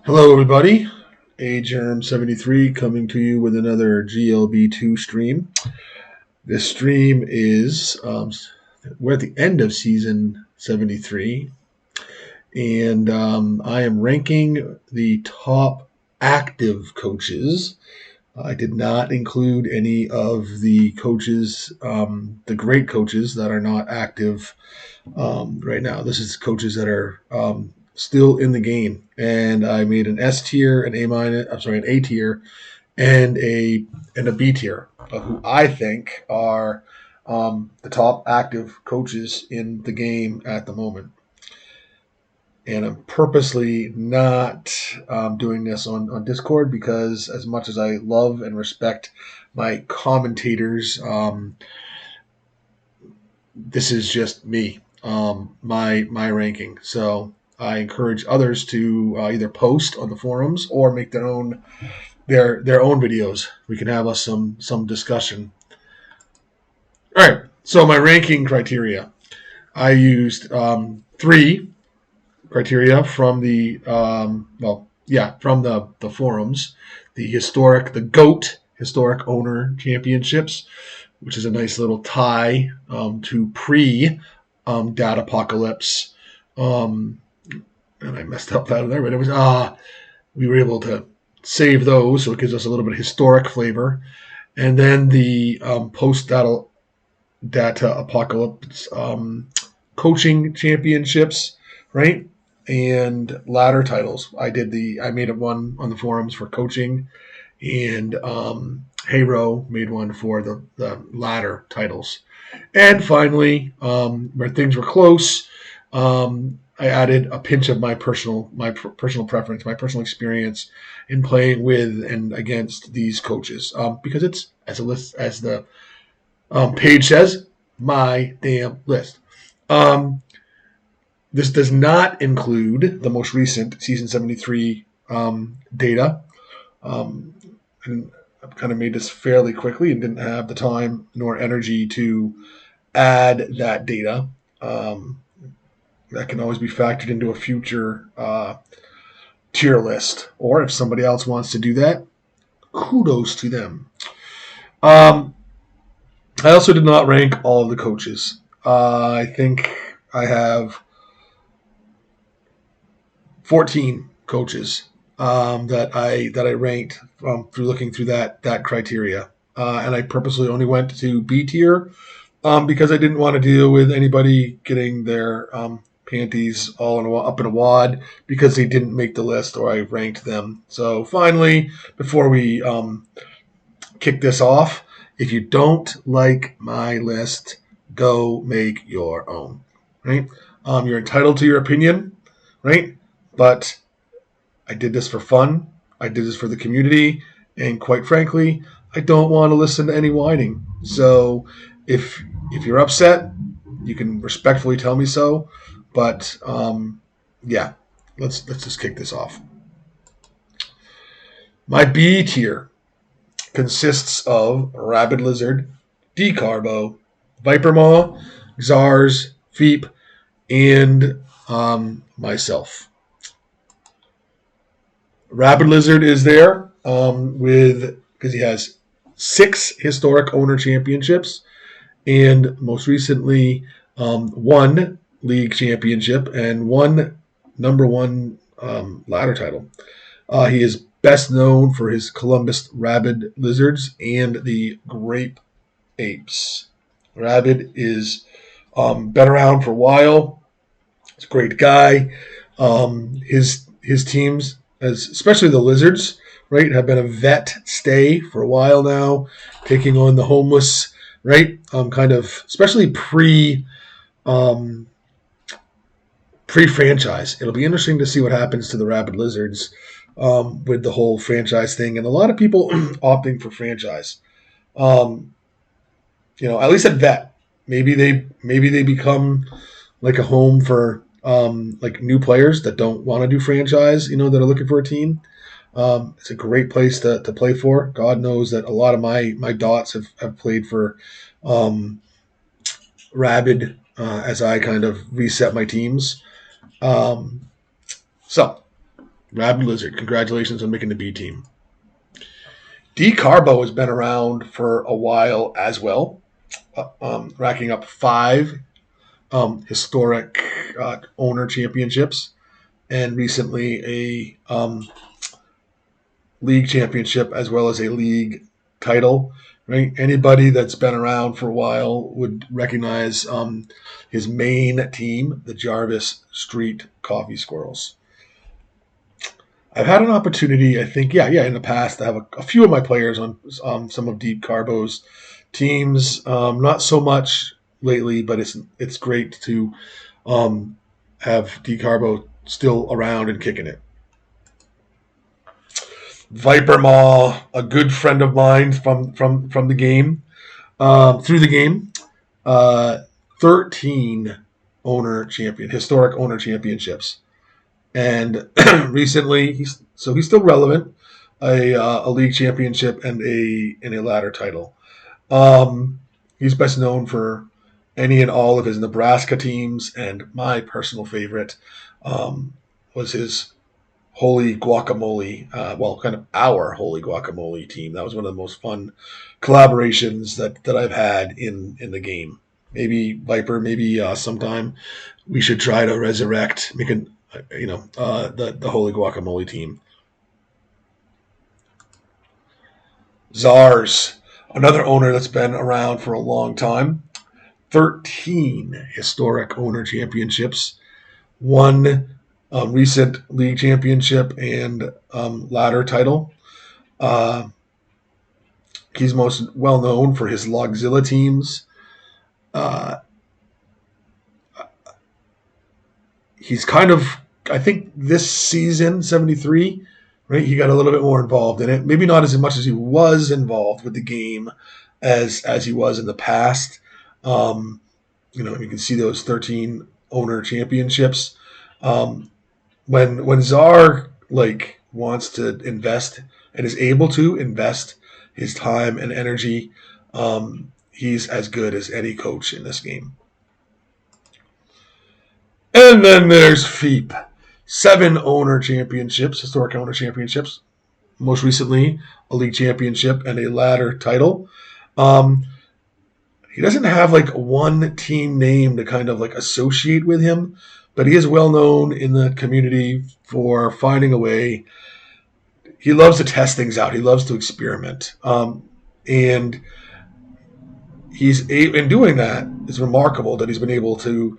Hello, everybody. AGerm73 coming to you with another GLB2 stream. This stream is, we're at the end of season 73, and I am ranking the top active coaches. I did not include any of the coaches, the great coaches that are not active right now. This is coaches that are still in the game, and I made an S tier, an A minus. I'm sorry, an A tier, and a B tier of who I think are the top active coaches in the game at the moment. And I'm purposely not doing this on Discord because, as much as I love and respect my commentators, this is just me, my ranking. So I encourage others to either post on the forums or make their own videos. We can have some discussion. All right. So my ranking criteria, I used three criteria from the forums, the GOAT historic owner championships, which is a nice little tie to pre data apocalypse. And I messed up that there, but it was we were able to save those, so it gives us a little bit of historic flavor. And then the post data apocalypse coaching championships, right? And ladder titles. I made one on the forums for coaching, and Hero made one for the ladder titles. And finally, where things were close, I added a pinch of my personal preference, my personal experience in playing with and against these coaches, because it's as the page says, my damn list. This does not include the most recent season 73 data. And I've kind of made this fairly quickly and didn't have the time nor energy to add that data. That can always be factored into a future tier list. Or if somebody else wants to do that, kudos to them. I also did not rank all of the coaches. I think I have 14 coaches that I ranked through looking through that criteria, and I purposely only went to B tier because I didn't want to deal with anybody getting their panties all up in a wad because they didn't make the list or I ranked them. So finally, before we kick this off, if you don't like my list, go make your own. Right? You're entitled to your opinion, right? But I did this for fun. I did this for the community, and quite frankly, I don't want to listen to any whining. So, if you're upset, you can respectfully tell me so. But yeah, let's just kick this off. My B tier consists of Rabid Lizard, Decarbo, Viper Maw, Czars, Feep, and myself. Rabid Lizard is there because he has 6 historic owner championships and most recently 1 league championship and 1 number 1 ladder title. He is best known for his Columbus Rabid Lizards and the Grape Apes. Rabid is been around for a while. He's a great guy. His teams, especially the Lizards, right, have been a vet stay for a while now, taking on the homeless, right? Kind of, especially pre-franchise. It'll be interesting to see what happens to the Rabid Lizards with the whole franchise thing, and a lot of people opting for franchise. At least at vet, maybe they become like a home for like new players that don't want to do franchise, that are looking for a team. It's a great place to play for. God knows that a lot of my dots have played for Rabid as I kind of reset my teams. So Rabid Lizard, congratulations on making the B team. D Carbo has been around for a while as well, racking up 5 historic owner championships and recently a league championship as well as a league title. Right? Anybody that's been around for a while would recognize his main team, the Jarvis Street Coffee Squirrels. I've had an opportunity, I think, in the past, to have a few of my players on some of Deep Carbo's teams. Not so much lately, but it's great to have Deep Carbo still around and kicking it. Viper Maw, a good friend of mine from the game, through the game. 13 historic owner championships. And recently, he's still relevant. A league championship and a ladder title. He's best known for any and all of his Nebraska teams, and my personal favorite was his Holy Guacamole. Kind of our Holy Guacamole team. That was one of the most fun collaborations that I've had in the game. Maybe Viper, maybe sometime we should try to resurrect, the Holy Guacamole team. Czars, another owner that's been around for a long time. 13 historic owner championships. 1 recent league championship and ladder title. He's most well known for his Logzilla teams. He's kind of, I think this season, 73, right? He got a little bit more involved in it. Maybe not as much as he was involved with the game as he was in the past. You can see those 13 owner championships. When Czar wants to invest and is able to invest his time and energy, he's as good as any coach in this game. And then there's FEEP. 7 owner championships, historic owner championships. Most recently, a league championship and a ladder title. He doesn't have one team name to kind of associate with him, but he is well known in the community for finding a way. He loves to test things out. He loves to experiment. And in doing that, it's remarkable that he's been able to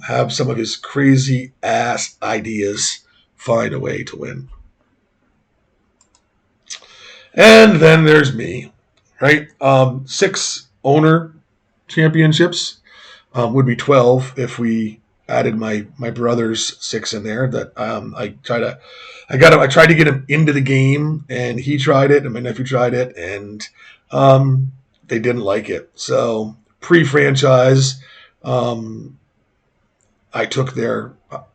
have some of his crazy ass ideas find a way to win. And then there's me, right? 6 owner championships would be 12 if we added my brother's 6 in there. That I tried to get him into the game, and he tried it, and my nephew tried it, and they didn't like it. So pre-franchise, I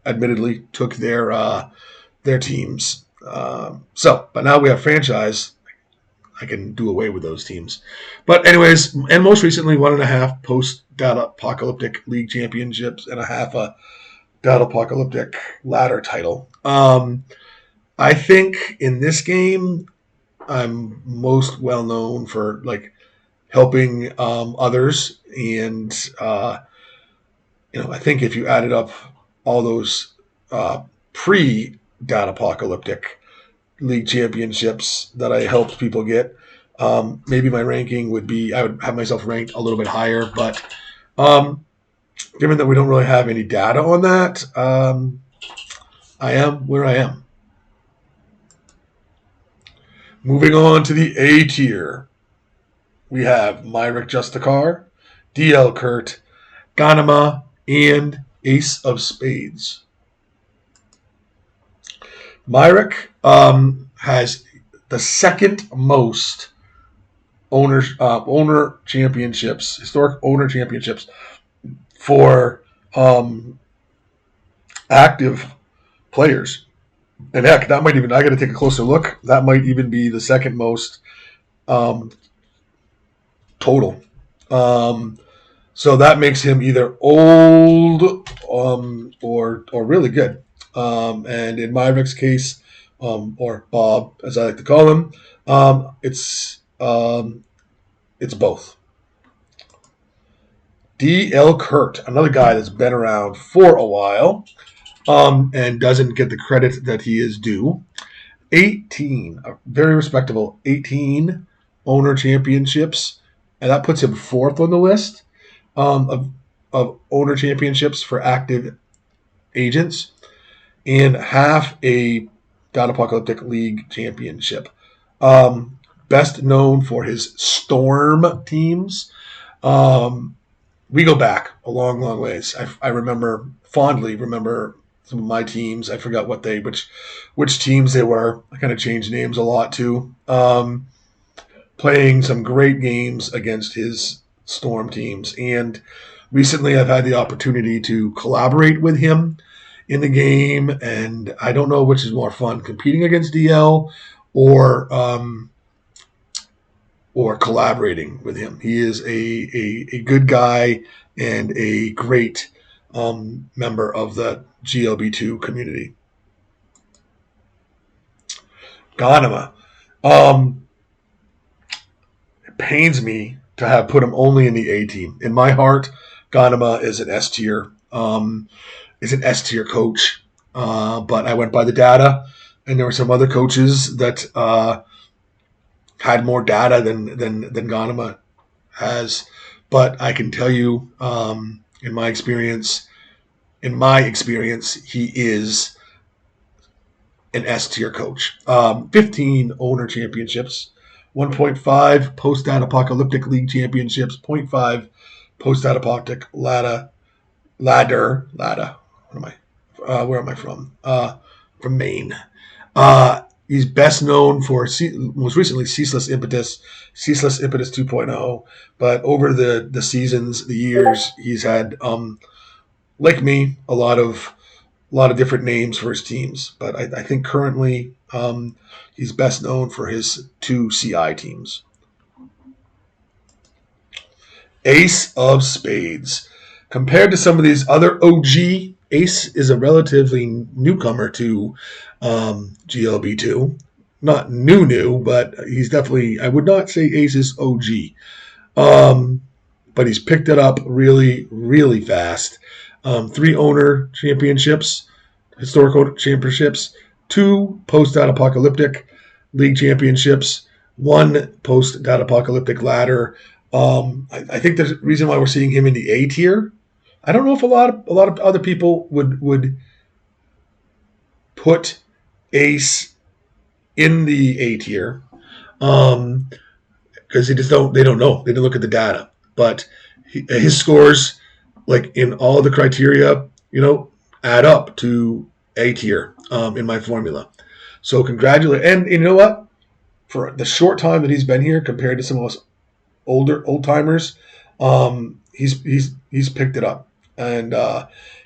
admittedly took their teams. But now we have franchise. I can do away with those teams. But anyways, and most recently, 1.5 post-Data Apocalyptic League Championships and a half a Data Apocalyptic ladder title. I think in this game, I'm most well known for helping others, and I think if you added up all those pre-Data Apocalyptic League championships that I helped people get, maybe my ranking would be, I would have myself ranked a little bit higher, but given that we don't really have any data on that, I am where I am. Moving on to the A tier, we have Myrick Justicar, DL Kurt, Ganema, and Ace of Spades. Myrick has the second most owner championships, historic owner championships for active players. And heck, that might even, I got to take a closer look, that might even be the second most total. So that makes him either old or really good. And in Myrick's case, or Bob, as I like to call him, it's both. D.L. Kurt, another guy that's been around for a while, and doesn't get the credit that he is due. 18, a very respectable 18 owner championships, and that puts him fourth on the list of owner championships for active agents, and half a God Apocalyptic League championship. Best known for his Storm teams. We go back a long, long ways. I fondly remember some of my teams. I forgot which teams they were. I kind of changed names a lot too. Playing some great games against his Storm teams, and recently I've had the opportunity to collaborate with him in the game, and I don't know which is more fun, competing against DL or collaborating with him. He is a good guy and a great member of the GLB2 community. Ghanima. It pains me to have put him only in the A team. In my heart, Ghanima is an S tier. Is an S tier coach. But I went by the data, and there were some other coaches that had more data than Ghanima has. But I can tell you, in my experience, he is an S tier coach. 15 owner championships, 1.5 post-apocalyptic league championships, 0.5 post-apocalyptic ladder. Where am I from? From Maine. He's best known for most recently Ceaseless Impetus 2.0. But over the seasons, the years, he's had, like me, a lot of different names for his teams. But I think currently he's best known for his 2 CI teams. Ace of Spades. Compared to some of these other OG, Ace is a relatively newcomer to GLB2. Not new, but he's definitely, I would not say Ace is OG. But he's picked it up really, really fast. 3 owner championships, historical championships, 2 post-apocalyptic league championships, 1 post-apocalyptic ladder. I think the reason why we're seeing him in the A tier, I don't know if a lot of other people would put Ace in the A tier, because they don't know. They didn't look at the data. But his scores, like in all the criteria, add up to A tier in my formula. So congratulate. And you know what? For the short time that he's been here, compared to some of us old timers, he's picked it up, and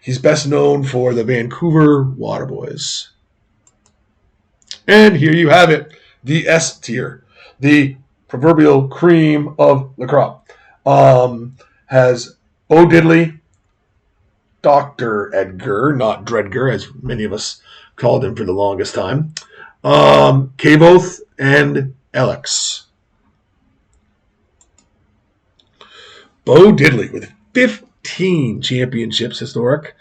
he's best known for the Vancouver Waterboys. And here you have it, the S tier, the proverbial cream of the crop. Has Bo Diddley, Dr. Edgar, not Dredger, as many of us called him for the longest time, Kavoth, and Alex. Bo Diddley with 15 championships historic,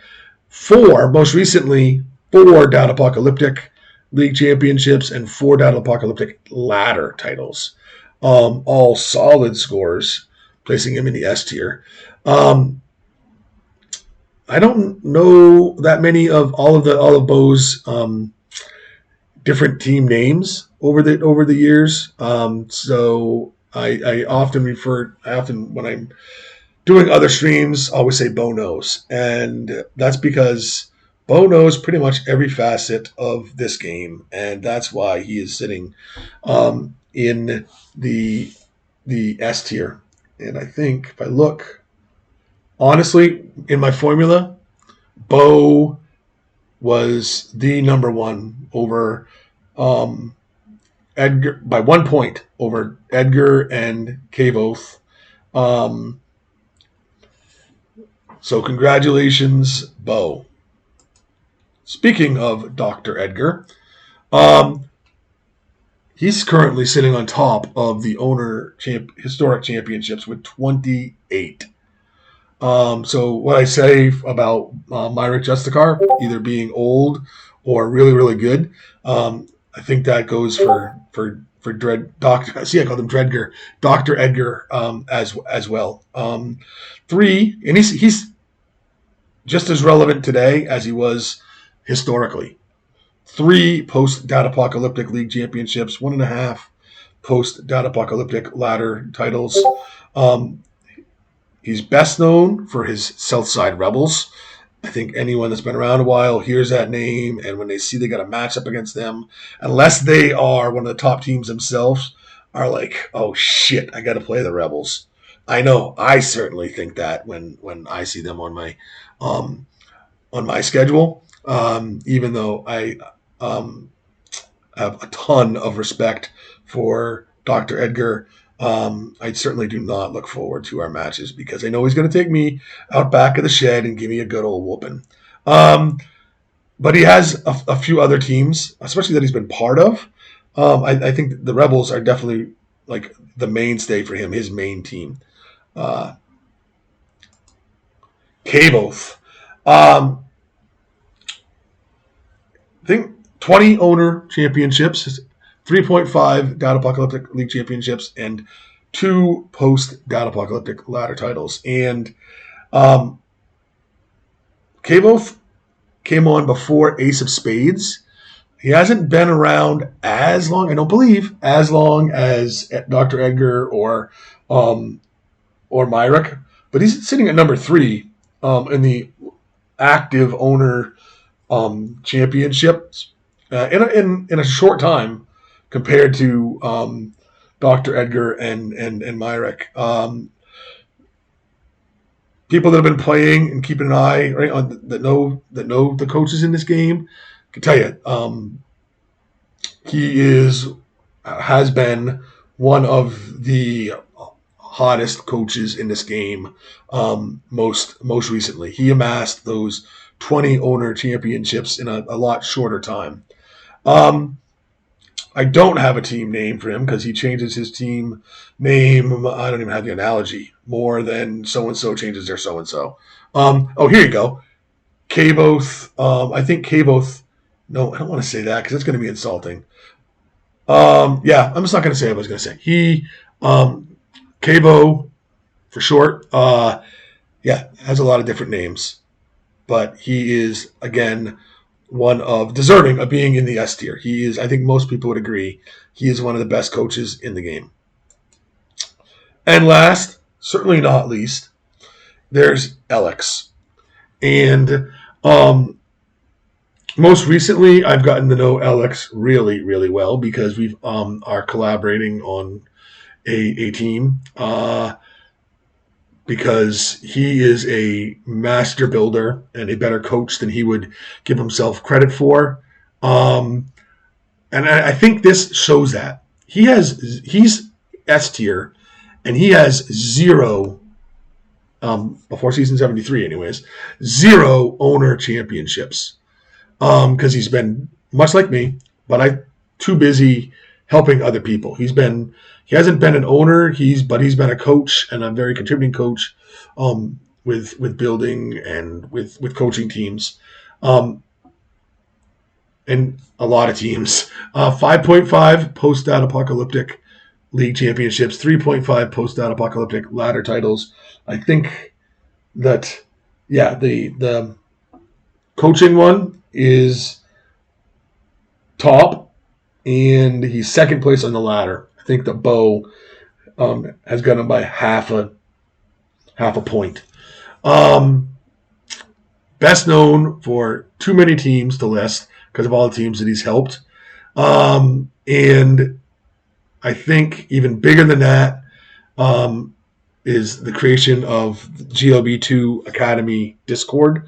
4, most recently, 4 Down Apocalyptic League championships, and 4 Down Apocalyptic ladder titles. All solid scores, placing him in the S tier. I don't know that many of all of Bo's different team names over the years. So I often when I'm doing other streams, always say Bo knows, and that's because Bo knows pretty much every facet of this game, and that's why he is sitting in the S tier. And I think if I look, honestly, in my formula, Bo was the number one over Edgar by 1 point over Edgar and Kavoth. So congratulations, Bo. Speaking of Dr. Edgar, um, he's currently sitting on top of the historic championships with 28. So what I say about Myrick Justicar either being old or really really good, I think that goes for Dred Doctor. See, I called him Dredger, Doctor Edgar, as well. Three, and he's just as relevant today as he was historically. Three post Data Apocalyptic League championships, 1.5 post Data Apocalyptic ladder titles. Um, He's best known for his Southside Rebels. I think anyone that's been around a while hears that name, and when they see they got a matchup against them, unless they are one of the top teams themselves, are like, oh shit, I got to play the Rebels. I know, I certainly think that when I see them um, on my schedule, even though I um, have a ton of respect for Dr. Edgar. I certainly do not look forward to our matches because I know he's going to take me out back of the shed and give me a good old whooping. Um, but he has a few other teams, especially that he's been part of. I think the Rebels are definitely like the mainstay for him, his main team. Uh, Caboth. Um, I think 20 owner championships, 3.5 Data Apocalyptic League championships, and 2 post Data Apocalyptic ladder titles. And um, Caboth came on before Ace of Spades. He hasn't been around as long, I don't believe, as long as Dr. Edgar um, or Myrick, but he's sitting at number 3 in the active owner championships in a short time compared to Dr. Edgar and Myrick. People that have been playing and keeping an eye right on that know the coaches in this game can tell you he has been one of the hottest coaches in this game. Most recently, he amassed those 20 owner championships in a lot shorter time. I don't have a team name for him because he changes his team name. I don't even have the analogy more than so and so changes their so and so. Here you go. Caboth. I think Caboth. No, I don't want to say that because that's going to be insulting. Yeah, I'm just not going to say what I was going to say. He, Cabo for short. Yeah, has a lot of different names, but he is again one of deserving of being in the S tier. He is, I think most people would agree, he is one of the best coaches in the game. And last, certainly not least, there's Alex. And most recently, I've gotten to know Alex really, really well because we are collaborating on a team. Because he is a master builder and a better coach than he would give himself credit for. And I think this shows that. He's S tier, and he has zero, before season 73 anyways, zero owner championships. Because he's been, much like me, but too busy helping other people. He hasn't been an owner, but he's been a coach and a very contributing coach with building and with coaching teams. And a lot of teams. 5.5 post-Data Apocalyptic League championships, 3.5 post-Data Apocalyptic ladder titles. I think that, yeah, the coaching one is top, and he's second place on the ladder. I think the Bo has got him by half a point. Best known for too many teams to list because of all the teams that he's helped. And I think even bigger than that is the creation of GLB2 Academy Discord,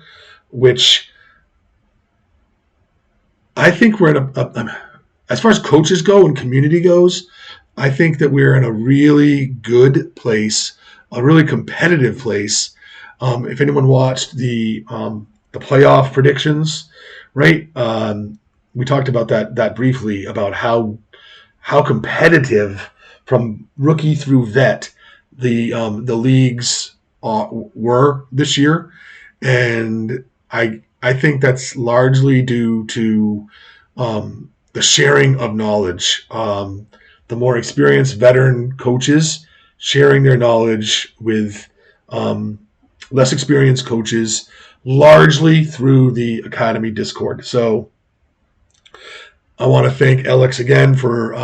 which I think we're in as far as coaches go and community goes, I think that we're in a really good place, a really competitive place. If anyone watched the playoff predictions right? We talked about that briefly about how competitive from rookie through vet the leagues were this year, and I think that's largely due to the sharing of knowledge. The more experienced veteran coaches sharing their knowledge with um, less experienced coaches, largely through the Academy Discord. So I want to thank Alex again for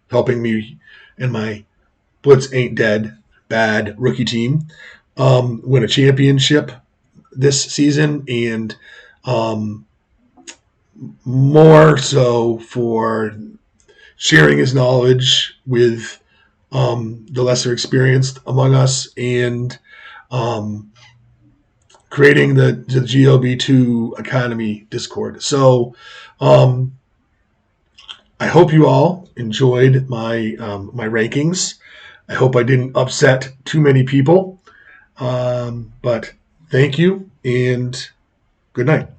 helping me and my Blitz Ain't Dead bad rookie team win a championship this season, and um, more so for sharing his knowledge with the lesser experienced among us, and um, creating the GLB2 Academy Discord. So um, I hope you all enjoyed my rankings. I hope I didn't upset too many people. But thank you and good night.